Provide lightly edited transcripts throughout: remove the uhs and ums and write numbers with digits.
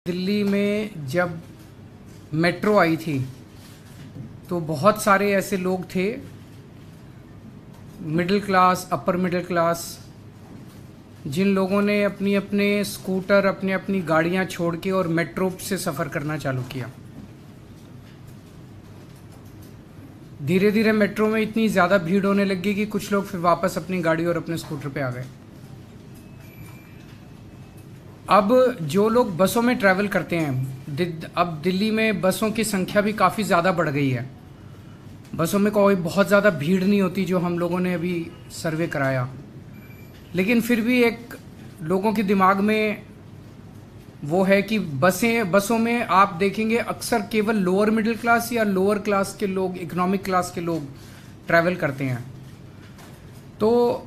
दिल्ली में जब मेट्रो आई थी तो बहुत सारे ऐसे लोग थे, middle class, upper middle class, जिन लोगों ने अपनी अपने स्कूटर, अपनी अपनी गाड़ियां छोड़ के और मेट्रो से सफ़र करना चालू किया। धीरे धीरे मेट्रो में इतनी ज़्यादा भीड़ होने लगी कि कुछ लोग फिर वापस अपनी गाड़ी और अपने स्कूटर पे आ गए। अब जो लोग बसों में ट्रैवल करते हैं, अब दिल्ली में बसों की संख्या भी काफ़ी ज़्यादा बढ़ गई है। बसों में कोई बहुत ज़्यादा भीड़ नहीं होती जो हम लोगों ने अभी सर्वे कराया, लेकिन फिर भी एक लोगों के दिमाग में वो है कि बसों में आप देखेंगे अक्सर केवल लोअर मिडिल क्लास या लोअर क्लास के लोग, इकोनॉमिक क्लास के लोग ट्रैवल करते हैं। तो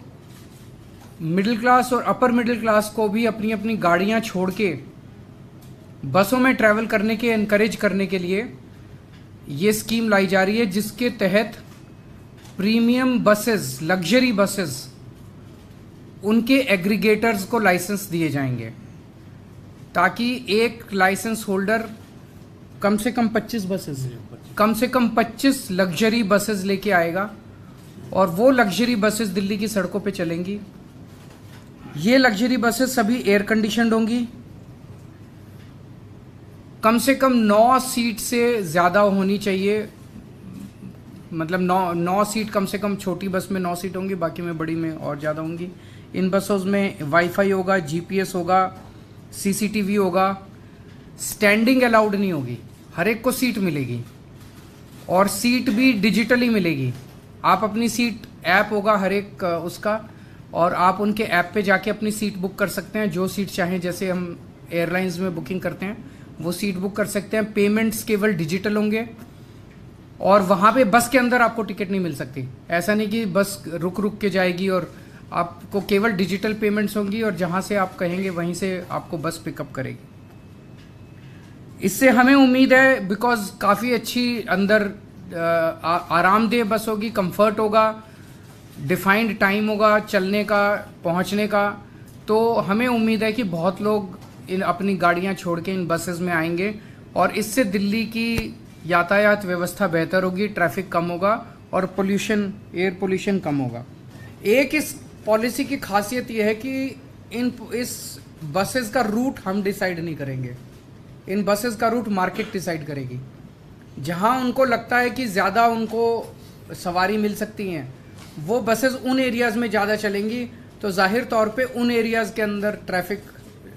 मिडिल क्लास और अपर मिडिल क्लास को भी अपनी अपनी गाड़ियां छोड़ के बसों में ट्रैवल करने के एनकरेज करने के लिए ये स्कीम लाई जा रही है, जिसके तहत प्रीमियम बसेस, लग्जरी बसेस, उनके एग्रीगेटर्स को लाइसेंस दिए जाएंगे, ताकि एक लाइसेंस होल्डर कम से कम 25 लग्जरी बसेस लेके आएगा और वो लग्जरी बसेस दिल्ली की सड़कों पे चलेंगी। ये लग्जरी बसेस सभी एयर कंडीशनड होंगी, कम से कम 9 सीट से ज़्यादा होनी चाहिए, मतलब 9 सीट कम से कम। छोटी बस में 9 सीट होंगी, बाकी में बड़ी में और ज़्यादा होंगी। इन बसों में वाईफाई होगा, जीपीएस होगा, सीसीटीवी होगा। स्टैंडिंग अलाउड नहीं होगी, हर एक को सीट मिलेगी और सीट भी डिजिटली मिलेगी। आप अपनी सीट, ऐप होगा हर एक उसका, और आप उनके ऐप पे जाके अपनी सीट बुक कर सकते हैं, जो सीट चाहें। जैसे हम एयरलाइंस में बुकिंग करते हैं वो सीट बुक कर सकते हैं। पेमेंट्स केवल डिजिटल होंगे और वहाँ पे बस के अंदर आपको टिकट नहीं मिल सकती। ऐसा नहीं कि बस रुक रुक के जाएगी, और आपको केवल डिजिटल पेमेंट्स होंगी और जहाँ से आप कहेंगे वहीं से आपको बस पिकअप करेगी। इससे हमें उम्मीद है, बिकॉज काफ़ी अच्छी अंदर आरामदेह बस होगी, कंफर्ट होगा, डिफाइंड टाइम होगा चलने का, पहुंचने का। तो हमें उम्मीद है कि बहुत लोग अपनी गाड़ियां छोड़ के इन बसेस में आएंगे और इससे दिल्ली की यातायात व्यवस्था बेहतर होगी, ट्रैफिक कम होगा और पोल्यूशन, एयर पोल्यूशन कम होगा। एक इस पॉलिसी की खासियत यह है कि इस बसेस का रूट हम डिसाइड नहीं करेंगे, इन बसेस का रूट मार्केट डिसाइड करेगी। जहां उनको लगता है कि ज़्यादा उनको सवारी मिल सकती हैं, वो बसेस उन एरियाज़ में ज़्यादा चलेंगी, तो जाहिर तौर पे उन एरियाज़ के अंदर ट्रैफिक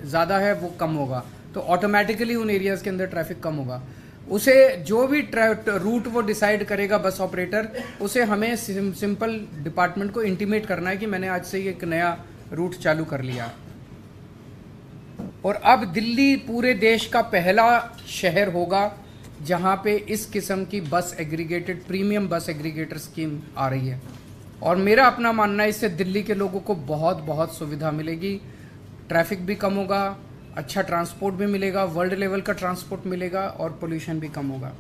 ज़्यादा है वो कम होगा, तो ऑटोमेटिकली उन एरियाज़ के अंदर ट्रैफिक कम होगा। उसे जो भी रूट वो डिसाइड करेगा बस ऑपरेटर, उसे हमें सिंपल डिपार्टमेंट को इंटीमेट करना है कि मैंने आज से एक नया रूट चालू कर लिया। और अब दिल्ली पूरे देश का पहला शहर होगा जहां पे इस किस्म की बस एग्रीगेटेड, प्रीमियम बस एग्रीगेटर स्कीम आ रही है। और मेरा अपना मानना है इससे दिल्ली के लोगों को बहुत बहुत सुविधा मिलेगी, ट्रैफिक भी कम होगा, अच्छा ट्रांसपोर्ट भी मिलेगा, वर्ल्ड लेवल का ट्रांसपोर्ट मिलेगा और पोल्यूशन भी कम होगा।